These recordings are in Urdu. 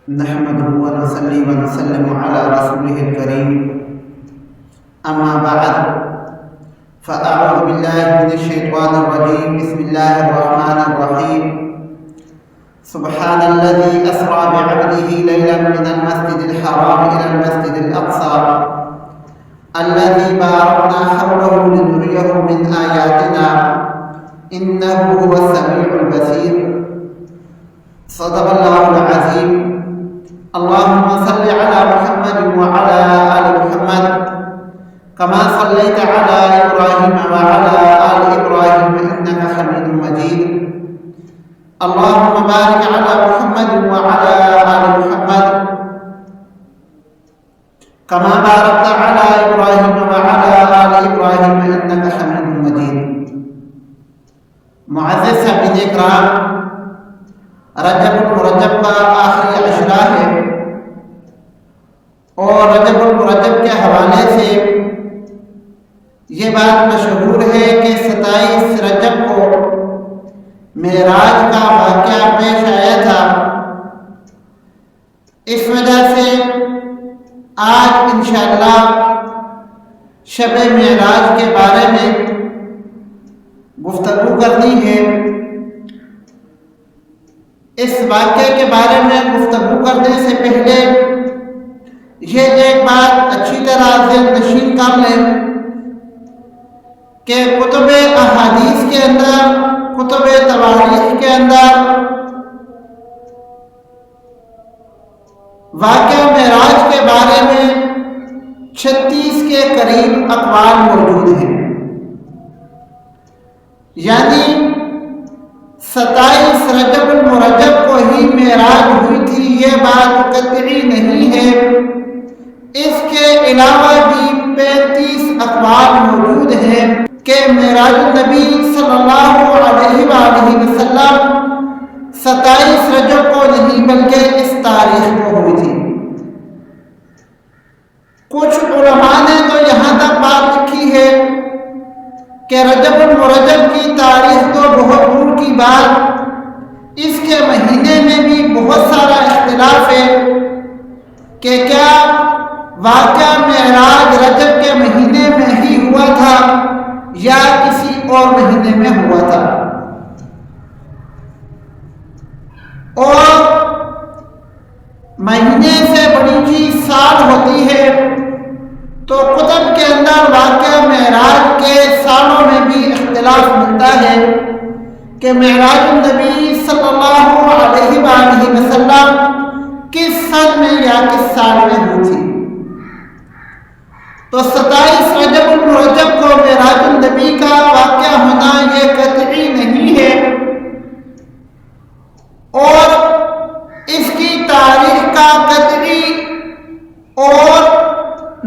نحمده ونصلي ونسلم على رسوله الكريم أما بعد فأعوذ بالله من الشيطان الرجيم بسم الله الرحمن الرحيم سبحان الذي أسرى بعبده ليلا من المسجد الحرام إلى المسجد الأقصى الذي باركنا حوله لنريه من آياتنا إنه هو السميع البصير صدق الله العظيم اللهم صل على محمد وعلى آل محمد كما صليت على إبراهيم وعلى آل إبراهيم إنك حميد مجيد اللهم بارك على محمد وعلى آل محمد كما باركت على إبراهيم وعلى آل إبراهيم إنك حميد مجيد معزز سامعین اکرام، رجب المرجب کا آخری عشرہ ہے اور رجب المرجب کے حوالے سے یہ بات مشہور ہے کہ 27 رجب کو معراج کا واقعہ پیش آیا تھا۔ اس وجہ سے آج انشاءاللہ شب معراج کے بارے میں گفتگو کرنی ہے۔ اس واقعے کے بارے میں گفتگو کرنے سے پہلے یہ ایک بات اچھی طرح ذہن نشین کر لیں کہ کتب احادیث کے اندر، کتب تواریخ کے اندر واقعہ معراج کے بارے میں 36 کے قریب اقوال موجود ہیں، یعنی 27 رجب المرجب کو ہی معراج ہوئی تھی یہ بات قطعی نہیں ہے۔ اس کے علاوہ بھی 35 اقوال موجود ہیں کہ معراج النبی صلی اللہ علیہ وآلہ وسلم 27 رجب کو نہیں بلکہ اس تاریخ کو ہوئی تھی۔ کچھ علماء نے تو یہاں تک بات لکھی ہے کہ رجب المرجب کی تاریخ تو بہت دور کی بات، اس کے مہینے میں بھی بہت سارا اختلاف ہے کہ کیا واقعہ معراج رجب کے مہینے میں ہی ہوا تھا یا کسی اور مہینے میں ہوا تھا۔ اور مہینے سے بڑی چیز سال ہوتی ہے، تو کتب کے اندر واقعہ معراج کے سالوں میں بھی اختلاف ملتا ہے کہ معراج النبی صلی اللہ علیہ وآلہ وسلم کس سن میں یا کس سال میں ہوئی تھی۔ تو 27 رجب المرجب کو معراج النبی کا واقعہ ہونا یہ قطعی نہیں ہے، اور اس کی تاریخ کا قطعی اور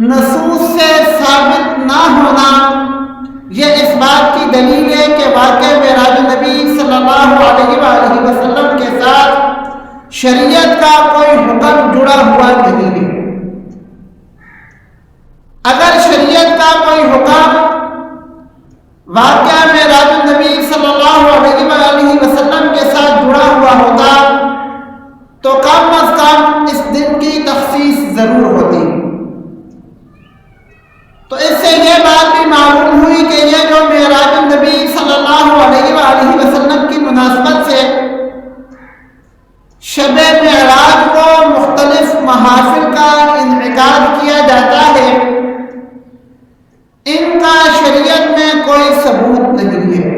نصوص سے ثابت نہ ہونا یہ اس بات کی دلیل ہے کہ واقع معراج النبی صلی اللہ علیہ وآلہ وسلم کے ساتھ شریعت کا کوئی حکم جڑا ہوا نہیں ہے۔ اگر شریعت کا کوئی حکم واقعہ معراج النبی صلی اللہ علیہ وآلہ وسلم کے ساتھ جڑا ہوا ہوتا تو کم از کم اس دن کی تخصیص ضرور ہوتی۔ تو اس سے یہ بات بھی معلوم ہوئی کہ یہ جو معراج النبی صلی اللہ علیہ وآلہ وسلم کی مناسبت سے شب معراج کو مختلف محافل کا انعقاد کیا جاتا ہے، ان کا شریعت میں کوئی ثبوت نہیں ہے۔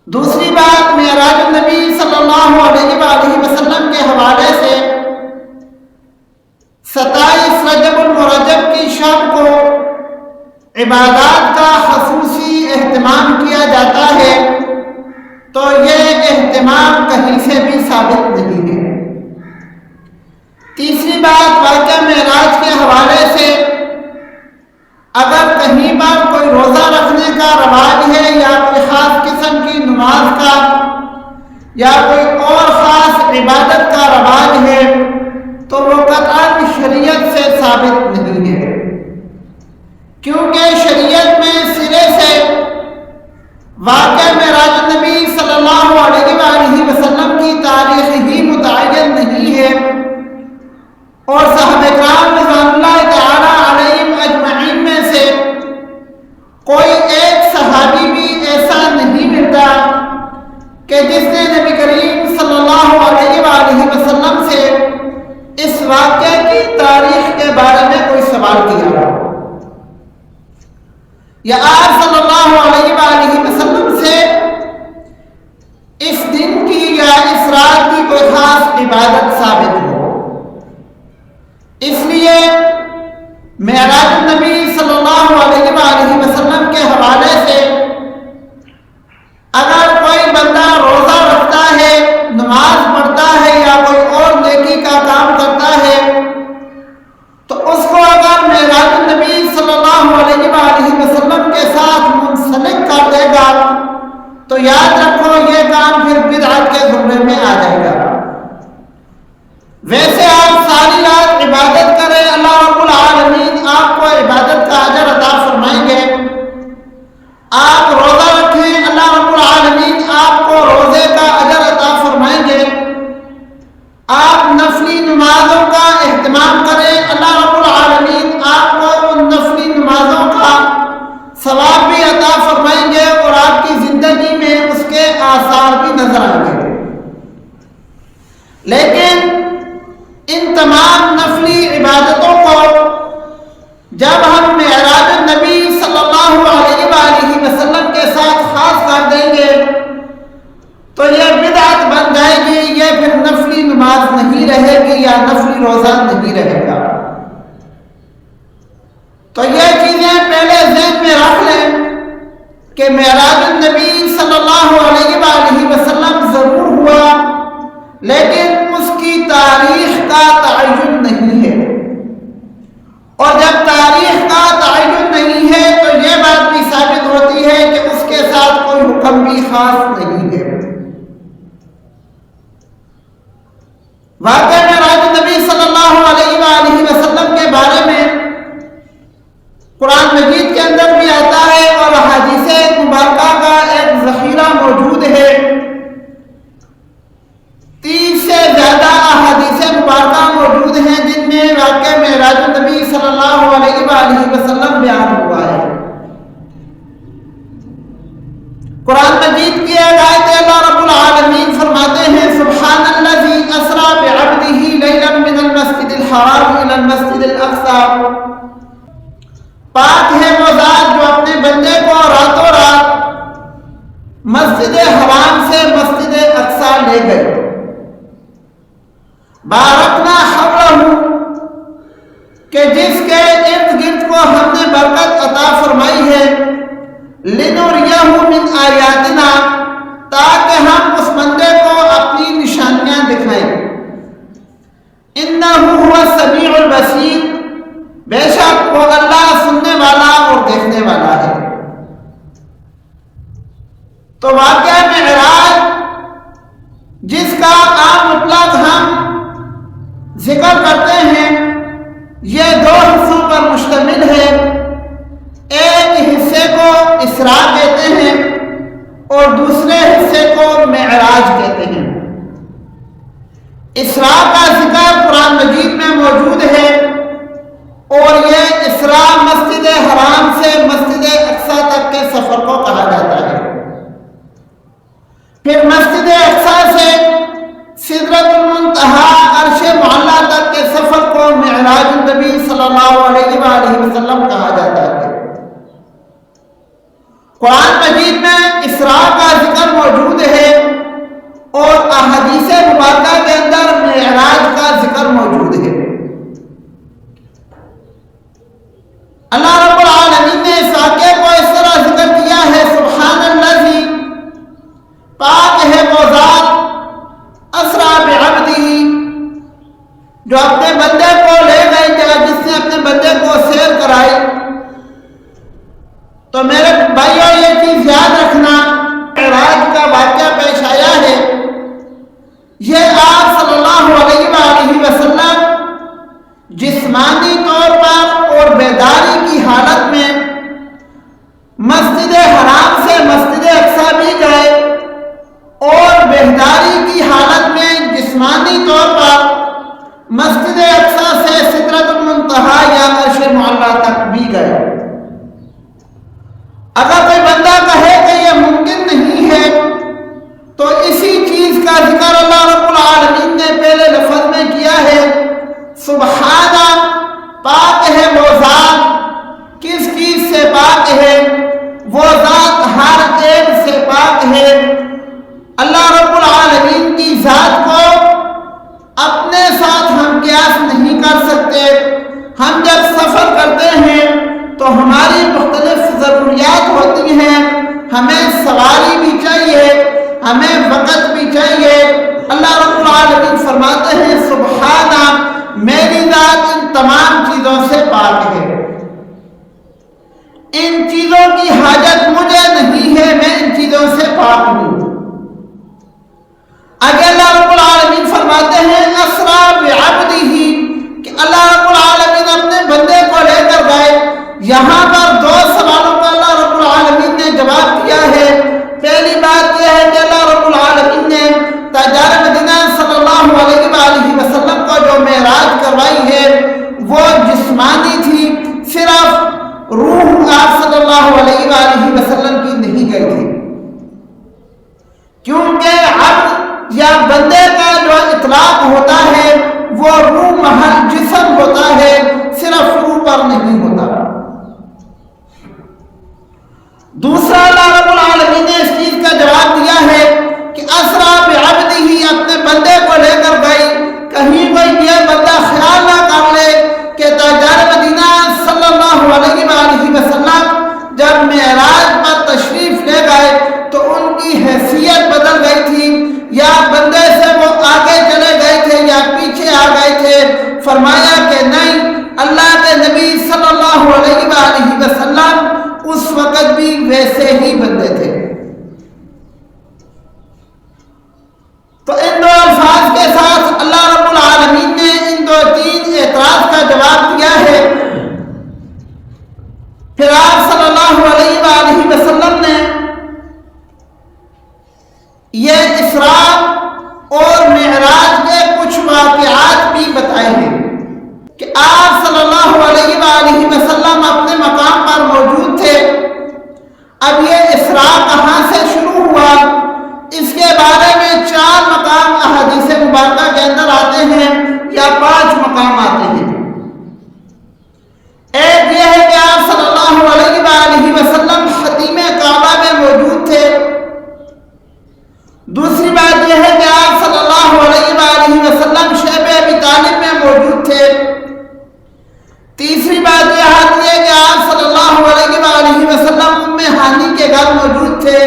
دوسری بات، معراج النبی صلی اللہ علیہ وآلہ وسلم کے حوالے سے 27 رجب المرجب کی شب کو عبادات کا خصوصی اہتمام کیا جاتا ہے، تو یہ اہتمام کہیں سے بھی ثابت نہیں ہے۔ تیسری بات، واقعہ معراج کے حوالے سے اگر کہیں پر کوئی روزہ رکھنے کا رواج ہے یا کوئی خاص قسم کی نماز کا یا کوئی اور خاص عبادت کا رواج ہے تو وہ قطعاً شریعت سے ثابت نہیں ہے، کیونکہ شریعت میں سرے سے واقعہ معراج النبی صلی اللہ علیہ وآلہ وسلم کی تاریخ ہی متعین نہیں عبادت ثابت ہو۔ اس لیے معراج النبی صلی اللہ علیہ وآلہ وسلم کے حوالے سے اگر کوئی بندہ روزہ رکھتا ہے، نماز پڑھتا ہے یا کوئی اور نیکی کا کام کرتا ہے تو اس کو اگر معراج النبی صلی اللہ علیہ وآلہ وسلم کے ساتھ منسلک کر دے گا تو یاد رکھو یہ کام پھر بدعت کے زمرے میں آ جائے گا۔ ویسے آپ ساری رات عبادت کریں، اللہ رب العالمین آپ کو عبادت کا اجر عطا فرمائیں گے۔ آپ روزہ رکھیں، اللہ رب العالمین آپ کو روزے کا اجر عطا فرمائیں گے۔ آپ نفلی نمازوں کا اہتمام کریں، اللہ رب العالمین آپ کو ان نفلی نمازوں کا ثواب بھی عطا فرمائیں گے اور آپ کی زندگی میں اس کے آثار بھی نظر آئیں گے۔ لیکن ان تمام نفلی عبادتوں کو جب ہم معراج النبی صلی اللہ علیہ وآلہ وسلم کے ساتھ خاص کر دیں گے تو یہ بدعت بن جائے گی، یہ پھر نفلی نماز نہیں رہے گی یا نفلی روزہ نہیں رہے گا۔ تو یہ چیزیں پہلے ذہن میں رکھ لیں کہ معراج النبی صلی اللہ علیہ وآلہ وسلم ضرور ہوا، لیکن اس کی تاریخ کا تعین نہیں ہے، اور جب تاریخ کا تعین نہیں ہے تو یہ بات بھی ثابت ہوتی ہے کہ اس کے ساتھ کوئی حکم بھی خاص نہیں ہے۔ واقعہ معراج النبی صلی اللہ علیہ وآلہ وسلم کے بارے میں قرآن مجید کے اندر بھی آتا ہے اور احادیث مبارکہ کا ایک ذخیرہ موجود ہے۔ 30 سے زیادہ احادیث مبارکہ موجود ہیں جن میں واقعہ معراج النبی صلی اللہ علیہ وآلہ وسلم بیان ہوا ہے۔ قرآن مجید کی ایک آیت اللہ رب العالمین فرماتے ہیں سبحان الذی اسری بعبدہ لیلا من المسجد الحرام الی المسجد الاقصی، پاک ہے وہ ذات جو اپنے بندے کو راتوں رات مسجد حرام سے مسجد اقصی لے گئے۔ بارکنا حولہ، کہ جس کے ارد گرد کو ہم نے برکت عطا فرمائی ہے، لنریہ من آیاتنا، تاکہ ہم اس بندے کو اپنی نشانیاں دکھائیں۔ انہ هو السمیع البصیر، بے شک وہ اللہ سننے والا اور دیکھنے والا ہے۔ تو واقعہ معراج جس کا عام مطلق ہم ذکر کرتے ہیں یہ 2 حصوں پر مشتمل ہے۔ ایک حصے کو اسراء کہتے ہیں اور دوسرے حصے کو معراج کہتے ہیں۔ اسراء کا ذکر قرآن مجید میں موجود ہے اور یہ اسراء مسجد حرام سے مسجد اقصی تک کے سفر کو کہا جاتا ہے۔ پھر مسجد اقصی سے سدرۃ المنتہا عرش معلیٰ تک کے سفر کو معراج النبی صلی اللہ علیہ وآلہ وسلم کہا جاتا ہے۔ قرآن مجید میں اسراء کا ذکر موجود ہے اور احادیث مبارکہ کے اندر معراج کا ذکر موجود ہے۔ اللہ رب العالمین نے اس واقعے کو اس طرح ذکر کیا ہے سبحان الذی، پاک ہے وہ ذات اسری بعبدہ جو اپنے بندے کو لے گئی یا جس نے اپنے بندے کو سیر کرائی۔ تو میرے بھائیوں یہ چیز یاد رکھنا، معراج کا واقعہ پیش آیا ہے، یہ آپ صلی اللہ علیہ وآلہ وسلم جسمانی طور پر اور بیداری کی حالت میں مسجد حرام سے مسجد اقصی بھی گئے اور بیداری کی حالت میں جسمانی طور پر مسجد اقصی سے سدرۃ المنتہا یا عرش معلیٰ تک بھی گئے۔ اگر کوئی بندہ کہے کہ یہ ممکن نہیں ہے تو اسی چیز کا ذکر اللہ رب العالمین نے پہلے لفظ میں کیا ہے سبحانہ، پاک ہے وہ ذات، کس چیز سے پاک ہے؟ وہ ذات ہر ایک سے پاک ہے۔ اللہ رب العالمین کی ذات کو ہم جب سفر کرتے ہیں تو ہماری مختلف ضروریات ہوتی ہیں، ہمیں سواری بھی چاہیے، ہمیں وقت بھی چاہیے۔ اللہ رب العالمین فرماتے ہیں سبحانہ، میری ذات ان تمام چیزوں سے پاک ہے، ان چیزوں کی حاجت مجھے نہیں ہے، میں ان چیزوں سے پاک ہوں۔ آگے اللہ رب العالمین فرماتے ہیں اسرا بعبدہ، کہ اللہ رب العالمین اپنے بندے کو لے کر گئے۔ یہاں پر دو سوالوں کا اللہ رب العالمین نے جواب دیا ہے۔ پہلی بات یہ ہے کہ اللہ رب العالمین نے تاجدار مدینہ صلی اللہ علیہ وآلہ وسلم کو جو معراج کروائی ہے وہ جسمانی تھی، صرف روح آپ صلی اللہ علیہ وآلہ وسلم کی نہیں گئی تھی، کیونکہ عبد یا بندے کا جو اطلاق ہوتا ہے وہ روح محل جسم ہوتا ہے، صرف روح پر نہیں ہوتا۔ دوسرا اللہ رب العالمین نے اس چیز کا جواب دیا ہے کہ اسرا بعبدہ، اپنے بندے کو لے کر گئی۔ کہیں کوئی یہ بندہ خیال نہ کر لے کہ تاجدار مدینہ صلی اللہ علیہ وآلہ وسلم جب معراج پر تشریف لے گئے تو ان کی حیثیت بدل گئی تھی، یا بندے سے وہ آگے چلے گئے تھے یا پیچھے آ گئے تھے۔ فرمایا کہ نہیں، اللہ کے نبی صلی اللہ علیہ وآلہ وسلم اس وقت بھی ویسے ہی بندے تھے۔ تو ان دو الفاظ کے ساتھ اللہ رب العالمین نے ان دو تین اعتراض کا جواب دیا ہے۔ پھر آپ صلی اللہ علیہ وآلہ وسلم نے یہ اسراء اور معراج کے کچھ واقعات بھی بتائے ہیں کہ آپ صلی اللہ علیہ وآلہ وسلم اپنے مقام پر موجود تھے۔ اب یہ اسراء کہاں سے شروع ہوا، اس کے بارے میں 4 مقام احادیث مبارکہ کے اندر آتے ہیں یا 5 مقام آتے ہیں۔ ایک یہ ہے کہ آپ صلی اللہ علیہ وآلہ وسلم خطیم کعبہ میں موجود تھے۔ دوسری بات یہ ہے کہ آپ صلی اللہ علیہ وآلہ وسلم شیب ابی طالب میں موجود تھے۔ تیسری بات یہ آتی ہے کہ آپ صلی اللہ علیہ وآلہ وسلم ام ہانی کے گھر موجود تھے۔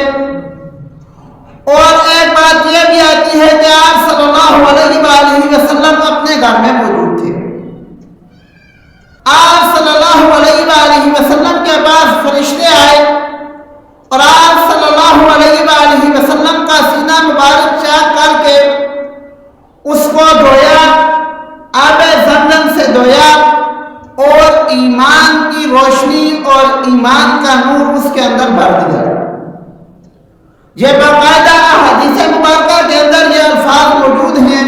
اور ایک بات یہ بھی آتی ہے کہ آپ صلی اللہ علیہ وآلہ وسلم اپنے گھر میں موجود تھے۔ آپ صلی اللہ علیہ وآلہ وسلم کے پاس فرشتے آئے اور آپ صلی اللہ علیہ وآلہ وسلم کا سینہ مبارک چاک کر کے اس کو دھویا، آب زمزم سے دھویا، اور ایمان کی روشنی اور ایمان کا نور اس کے اندر بھر دیا۔ یہ باقاعدہ حدیث مبارکہ کے اندر یہ الفاظ موجود ہیں۔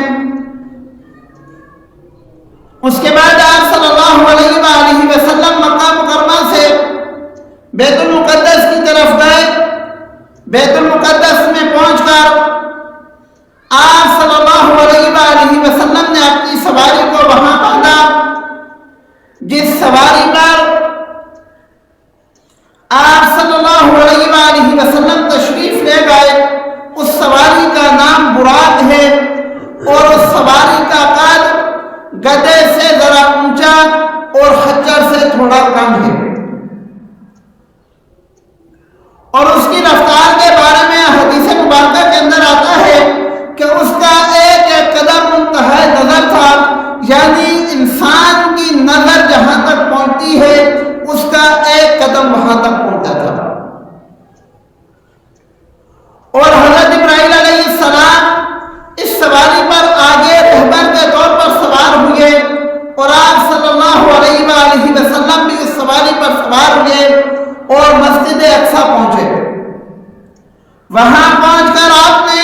اس کے بعد آپ صلی اللہ علیہ وآلہ وسلم مکہ مکرمہ سے بیت المقدس کی طرف گئے۔ بیت المقدس میں پہنچ کر آپ صلی اللہ علیہ وآلہ وسلم نے اپنی سواری کو وہاں باندھا۔ جس سواری پر آپ صلی اللہ علیہ وآلہ وسلم تشریف لے گئے اس سواری کا نام براق ہے، اور اس سواری کا قد گدھے سے ذرا اونچا اور خچر سے تھوڑا کم ہے، اور اس کی رفتار کے بارے میں حدیث مبارکہ کے اندر آتا ہے کہ اس کا ایک ایک قدم منتہا نظر تھا، یعنی انسان کی نظر جہاں تک پہنچتی ہے اس کا ایک قدم وہاں تک پہنچتا تھا۔ اور حضرت ابراہیم علیہ السلام اس سواری پر آگے رہبر کے طور پر سوار ہوئے، اور آپ صلی اللہ علیہ وآلہ وسلم بھی اس سواری پر سوار ہوئے اور مسجد اقصی پہنچے۔ وہاں پہنچ کر آپ نے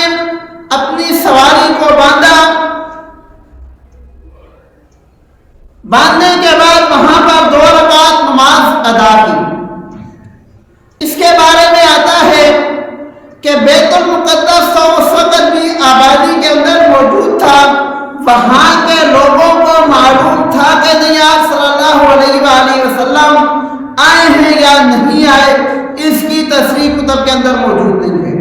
اپنی سواری کو باندھا۔ باندھنے کے بعد وہاں پر 2 رکعت نماز ادا کی۔ اس کے بارے میں آتا ہے کہ بیت المقدس تو اس وقت بھی آبادی کے اندر موجود تھا، وہاں کے لوگوں کو معلوم تھا کہ نہیں آپ صلی اللہ علیہ وآلہ وسلم آئے ہیں یا نہیں آئے، اس کی تصریح کتب کے اندر موجود نہیں ہے۔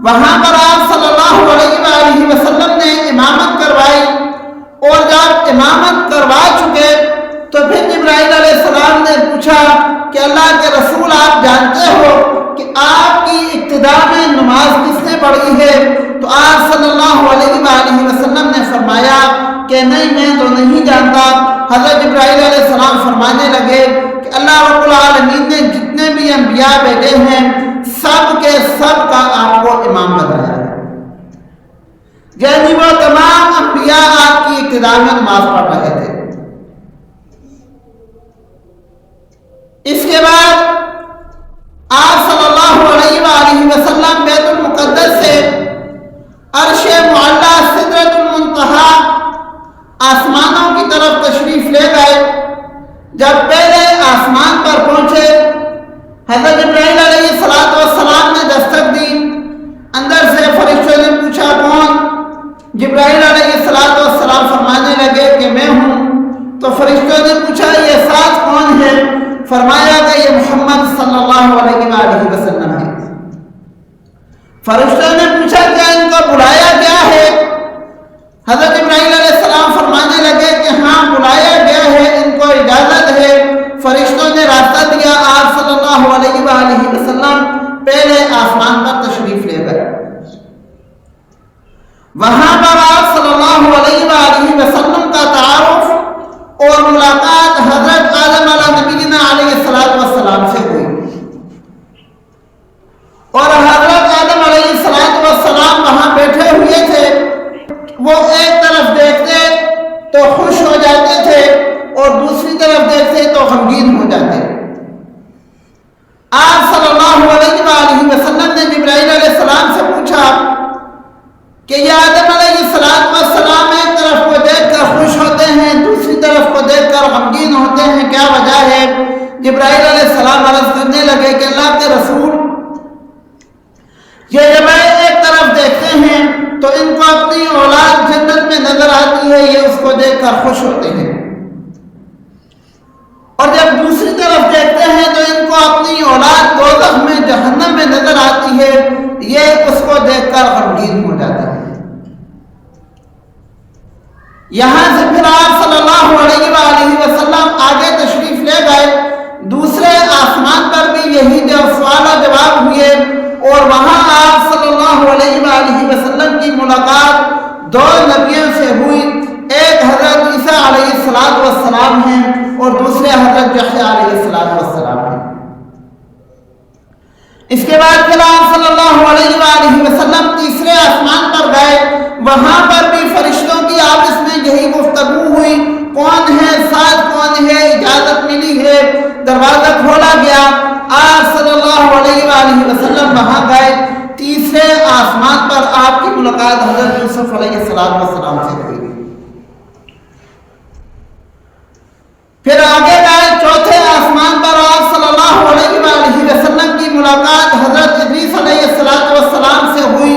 وہاں پر آپ صلی اللہ علیہ وآلہ وسلم نے امامت کروائی، اور جب امامت کروا چکے تو پھر جبرائیل علیہ السلام نے پوچھا کہ اللہ کے رسول آپ جانتے ہو کہ آپ کی ابتدا میں نماز کس نے پڑھی ہے؟ تو آپ صلی اللہ علیہ وآلہ وسلم نے فرمایا کہ نہیں، میں تو نہیں جانتا۔ حضرت جبرائیل علیہ السلام فرمانے لگے کہ اللہ رب العالمین نے جتنے بھی انبیاء بھیجے ہیں سب کے سب کا آپ کو امام بنایا ہے، یعنی وہ تمام انبیاء آپ کی ابتدا میں نماز پڑھ رہے تھے۔ اس کے بعد آپ صلی اللہ علیہ وآلہ وسلم بیت المقدس سے عرش معلیٰ سدرۃ المنتہا آسمانوں کی طرف تشریف لے گئے۔ جب پہلے آسمان پر پہنچے، حضرت جبرائیل علیہ السلام نے دستک دی۔ اندر سے فرشتوں نے پوچھا کون؟ جبرائیل علیہ السلام فرمانے لگے کہ میں ہوں۔ تو فرشتوں نے پوچھا یہ ساتھ کون ہے؟ فرمایا کہ یہ محمد صلی اللہ علیہ وآلہ وسلم ہے۔ فرشتوں نے پوچھا کیا ان کو بلایا گیا ہے؟ حضرت جبرائیل علیہ السلام فرمانے لگے کہ ہاں بلایا گیا ہے، ان کو اجازت ہے۔ فرشتوں نے راستہ دیا، آپ صلی اللہ علیہ وآلہ وسلم پہلے آسمان پر تشریف لے گئے۔ وہاں پر آپ صلی اللہ علیہ وآلہ وسلم کا تعارف اور ملاقات حضرت آدم علیہ نبینا علیہ السلام سے ہوئی، اور حضرت آدم علیہ السلام وہاں بیٹھے ہوئے تھے۔ وہ ایک طرف دیکھتے تو خوش ہو جاتے تھے اور دوسری طرف دیکھتے تو غمگین ہو جاتے۔ آپ صلی اللہ علیہ وآلہ وسلم نے جبرائیل علیہ السلام سے پوچھا کہ یہ آدم علیہ السلام ایک طرف کو دیکھ کر خوش ہوتے ہیں، دوسری طرف کو دیکھ کر غمگین ہوتے ہیں، کیا وجہ ہے؟ جبرائیل علیہ السلام عرض کرنے لگے کہ اللہ کے رسول، یہ جب ایک طرف دیکھتے ہیں تو ان کو اپنی اولاد جنت میں نظر آتی ہے، یہ اس کو دیکھ کر خوش ہوتے ہیں، اور جب دوسری طرف دیکھتے ہیں تو ان کو اپنی اولاد دوزخ میں جہنم میں نظر آتی ہے، یہ اس کو دیکھ کر غمگین ہو جاتے ہیں۔ یہاں سے پھر آپ صلی اللہ علیہ وآلہ وسلم آگے تشریف لے گئے۔ دوسرے آسمان پر بھی یہی سوال و جواب ہوئے، اور وہاں آپ صلی اللہ علیہ وآلہ وسلم کی ملاقات دو نبیوں سے ہوئی، ایک حضرت عیسیٰ علیہ السلام ہیں اور دوسرے حضرت یحییٰ علیہ السلام ہیں۔ اس کے بعد پھر آپ صلی اللہ علیہ وآلہ وسلم تیسرے آسمان پر گئے۔ وہاں پر بھی فرشتوں کی آپس میں یہی گفتگو ہوئی، کون ہے، ساتھ کون ہے، اجازت ملی ہے، دروازہ کھولا گیا۔ آپ صلی اللہ علیہ وآلہ وسلم وہاں گئے۔ تیسرے آسمان پر آپ کی ملاقات حضرت یوسف علیہ السلام سے ہوئی۔ پھر آگے گئے، چوتھے آسمان پر آپ صلی اللہ علیہ وآلہ وسلم کی ملاقات حضرت ادریس علیہ السلام سے ہوئی،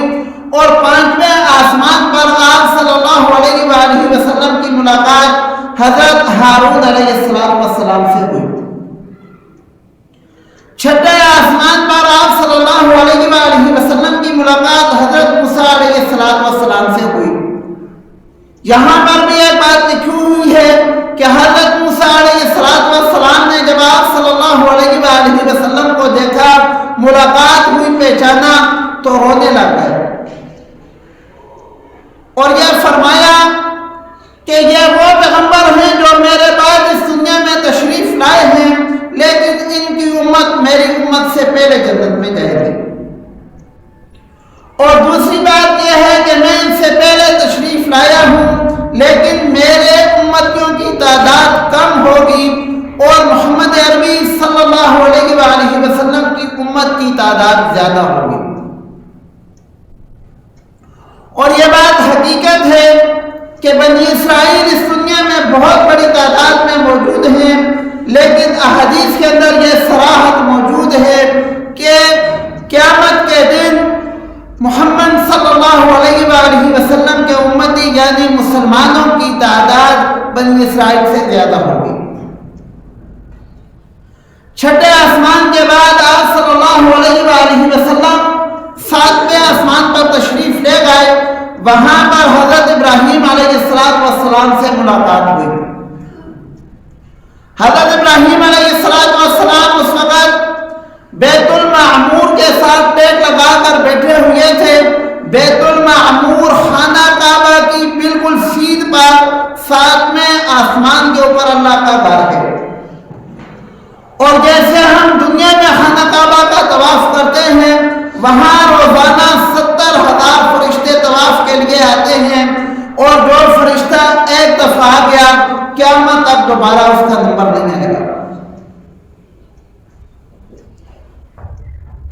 اور پانچویں آسمان پر آپ صلی اللہ علیہ وآلہ وسلم کی ملاقات حضرت ہارون علیہ السلام سے ہوئی۔ چھٹے آسمان پر آپ صلی اللہ علیہ وآلہ وسلم کی ملاقات حضرت موسیٰ علیہ السلام سے ہوئی۔ یہاں پر بھی ایک بات لکھی ہوئی ہے کہ حضرت موسیٰ علیہ السلام نے جب آپ صلی اللہ علیہ وآلہ وسلم کو دیکھا، ملاقات ہوئی، پہچانا تو رونے لگ گئے، اور یہ فرمایا کہ یہ وہ پیغمبر ہیں جو میرے بعد اس دنیا میں تشریف لائے ہیں، لیکن ان کی امت میری امت سے پہلے جنت میں جائے گی۔ اور دوسری بات یہ ہے کہ میں ان سے پہلے تشریف لایا ہوں، لیکن میرے امتیوں کی تعداد کم ہوگی، اور محمد عربی صلی اللہ علیہ وآلہ وسلم کی امت کی تعداد زیادہ ہوگی۔ اور یہ بات حقیقت ہے کہ بنی اسرائیل اس دنیا میں بہت بڑی تعداد میں موجود ہیں، لیکن احادیث کے اندر یہ صراحت موجود ہے کہ قیامت کے دن محمد صلی اللہ علیہ وآلہ وسلم کے امتی یعنی مسلمانوں کی تعداد بنی اسرائیل سے زیادہ ہوگی۔ چھٹے آسمان کے بعد آپ صلی اللہ علیہ وآلہ وسلم ساتویں آسمان پر تشریف لے گئے۔ وہاں پر حضرت ابراہیم علیہ السلام سے ملاقات ہوئی۔ حضرت ابراہیم علیہ السلام اس وقت بیت المعمور کے ساتھ ٹیک لگا کر بیٹھے ہوئے تھے. بیت المعمور خانہ کعبہ کی بالکل سیدھ پر 7ویں آسمان کے اوپر اللہ کا گھر ہے. اور جیسے ہم دنیا میں خانہ کعبہ کا طواف کرتے ہیں وہاں روزانہ 70,000 فرشتے طواف کے لیے آتے ہیں اور جو فرشتہ ایک دفعہ آ گیا قیامت تک دوبارہ اس کا نمبر نہیں آئے گا.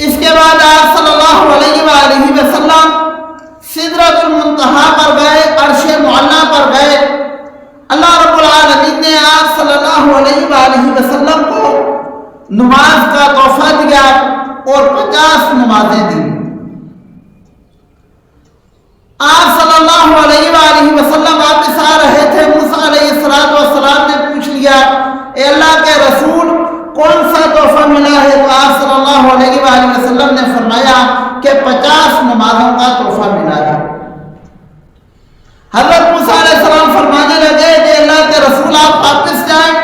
اس کے بعد آپ صلی اللہ علیہ وآلہ وسلم سدرۃ المنتہا پر گئے, عرش معلیٰ پر گئے. اللہ رب العالمین نے آپ صلی اللہ علیہ وآلہ وسلم کو نماز کا تحفہ دیا اور 50 نمازیں دی. آپ صلی اللہ علیہ وآلہ وسلم واپس آ رہے تھے. موسیٰ علیہ السلام نے پوچھ لیا اے اللہ کے رسول کون سا تحفہ ملا ہے؟ تو آپ صلی اللہ علیہ وآلہ وسلم نے فرمایا کہ 50 نمازوں کا تحفہ ملا ہے. حضرت موسیٰ علیہ السلام فرمانے لگے کہ اللہ کے رسول آپ واپس جائیں,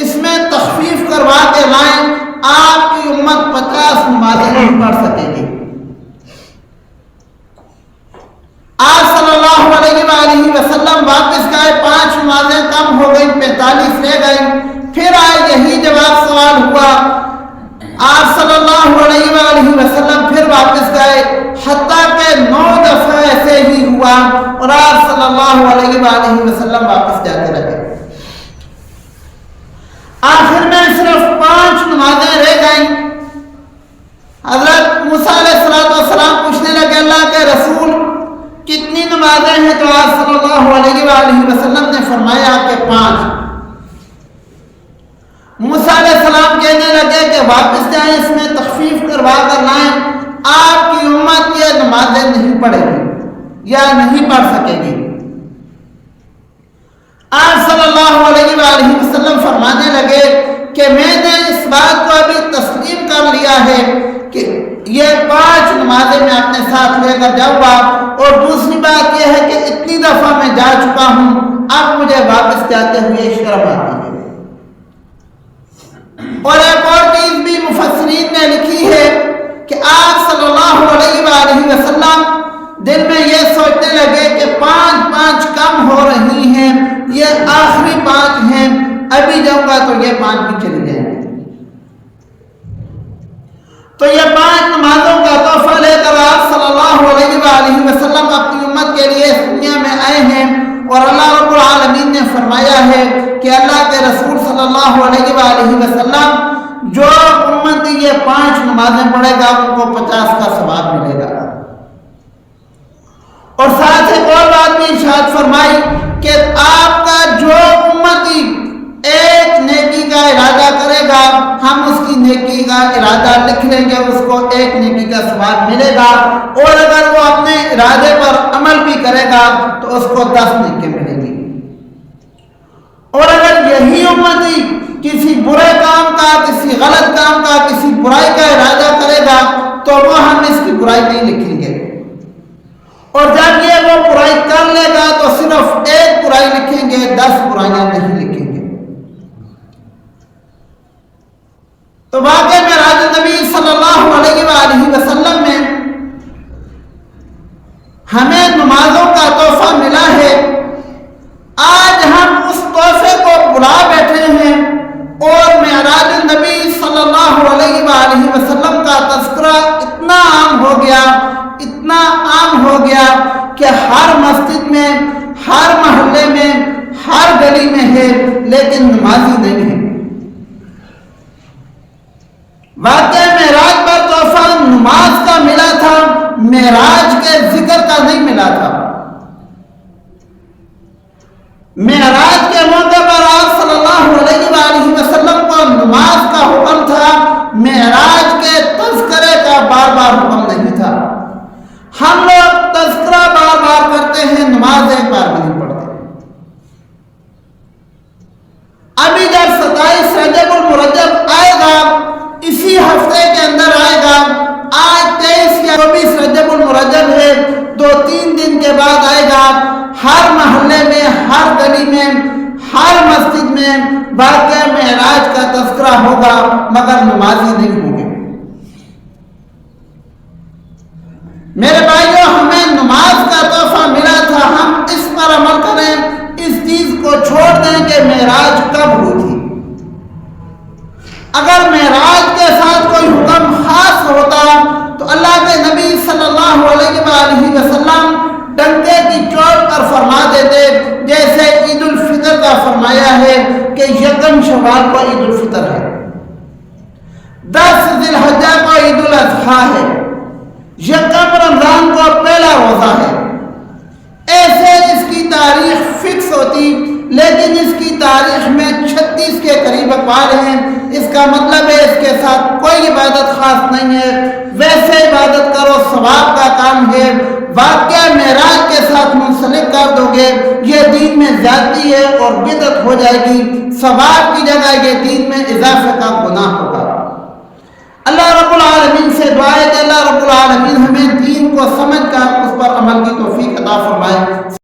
اس میں تخفیف کروا کے لائیں, آپ کی امت 50 نمازیں نہیں پڑھ سکے گی. آپ صلی اللہ علیہ وآلہ وسلم واپس گئے, 5 نمازیں کم ہو گئی, 45 رہ گئی. پھر آئے یہی جواب سوال ہوا. آپ صلی اللہ علیہ وآلہ وسلم پھر واپس گئے, حتیٰ کہ 9 دفعہ ایسے ہی ہوا اور آپ صلی اللہ علیہ وآلہ وسلم واپس جاتے رہے. آخر میں صرف 5 نمازیں رہ گئیں. حضرت موسیٰ علیہ السلام پوچھنے لگے اللہ کے رسول کتنی نمازیں ہیں؟ تو آپ صلی اللہ علیہ وآلہ وسلم نے فرمایا کہ 5. موسیٰ علیہ السلام کہنے لگے کہ واپس جائیں, اس میں تخفیف کروا کر لائیں, آپ کی امت یہ نمازیں نہیں پڑھے گی یا نہیں پڑھ سکے گی. آپ صلی اللہ علیہ وآلہ وسلم فرمانے لگے کہ میں نے اس بات کو ابھی تسلیم کر لیا ہے کہ یہ 5 نمازیں میں اپنے ساتھ لے کر جاؤں گا, اور دوسری بات یہ ہے کہ اتنی دفعہ میں جا چکا ہوں, اب مجھے واپس جاتے ہوئے شرم آتی ہے. اور ایک اور چیز بھی مفسرین نے لکھی ہے کہ آپ صلی اللہ علیہ وآلہ وسلم دل میں یہ سوچنے لگے کہ 5 کم ہو رہی ہیں, یہ آخری 5 ہیں, ابھی جاؤں گا تو یہ 5 بھی چلی جائیں گے. تو یہ 5 نمازوں کا تحفہ لے کر آپ صلی اللہ علیہ وآلہ وسلم اپنی امت کے لیے اس دنیا میں آئے ہیں. اور اللہ رب العالمین نے فرمایا ہے کہ اللہ کے رسول صلی اللہ علیہ وآلہ وسلم جو امت یہ 5 نمازیں پڑھے گا ان کو 50 کا ثواب ملے گا. اور ساتھ ایک اور بات بھی ارشاد فرمائی کہ آپ کا جو امتی ایک نیکی کا ارادہ کرے گا ہم اس کی نیکی کا ارادہ لکھ لیں گے, اس کو 1 نیکی کا ثواب ملے گا, اور اگر وہ اپنے ارادے پر عمل بھی کرے گا تو اس کو 10 نیکی ملے گی. اور اگر یہی امتی کسی برے کام کا, کسی غلط کام کا, کسی برائی کا ارادہ کرے گا تو وہ ہم اس کی برائی نہیں لکھیں گے, اور جب یہ وہ برائی کر لے گا تو صرف 1 برائی لکھیں گے, 10 برائیاں نہیں لکھیں گے. تو واقعی معراج نبی صلی اللہ علیہ وآلہ وسلم میں ہمیں نمازوں کا تحفہ ملا ہے. آج ہم اس تحفے کو بلا بیٹھے ہیں اور معراج نبی صلی اللہ علیہ وآلہ وسلم کا تذکرہ اتنا عام ہو گیا, اتنا عام ہو گیا کہ ہر مسجد میں, ہر محلے میں, ہر گلی میں ہے, لیکن نمازی نہیں ہے. واقعہ معراج پر تحفہ نماز کا ملا تھا, معراج کے ذکر کا نہیں ملا تھا. معراج کے موقع پر آپ صلی اللہ علیہ وآلہ وسلم کو نماز کا حکم تھا, معراج کے تذکرے کا بار بار حکم نہیں تھا. ہم لوگ تذکرہ بار بار کرتے ہیں, نماز ایک بار بھی نہیں پڑھتے. ابھی جب 27 رجب المرجب آئے گا, اسی ہفتے کے اندر آئے گا, آج 23 یا 24 رجب المرجب ہے, 2-3 دن کے بعد آئے گا. ہر محلے میں, ہر گلی میں, ہر مسجد میں واقعہ معراج تذکرہ ہوگا مگر نمازی نہیں ہوں گے۔ میرے بھائیوں، ہمیں نماز کا تحفہ ملا تھا، ہم اس پر عمل کریں، اس چیز کو چھوڑ دیں کہ معراج کب ہوئی تھی۔ اگر معراج کے ساتھ کوئی حکم خاص ہوتا تو اللہ کے نبی صلی اللہ علیہ وآلہ وسلم ڈنکے کی چوٹ پر فرما دیتے، جیسے عید الفطر کا فرمایا ہے کہ یکم شوال کو عید الفطر ہے، 10 ذی الحجہ کو عید الاضحیٰ ہے، یکم رمضان کو پہلا روزہ ہے۔ ایسے اس کی تاریخ فکس ہوتی، لیکن اس کی تاریخ میں 36 کے قریب اقوال ہیں۔ اس کا مطلب ہے اس کے ساتھ کوئی عبادت خاص نہیں ہے، ویسے عبادت کرو، ثواب کا کام ہے۔ واقعہ معراج کے ساتھ منسلک کر دو گے، یہ دین میں زیادتی ہے اور بدعت ہو جائے گی، ثواب کی جگہ یہ دین میں اضافے کا گناہ ہوگا۔ اللہ رب العالمین سے دعا ہے کہ اللہ رب العالمین ہمیں دین کو سمجھ کر اس پر عمل کی توفیق عطا فرمائے۔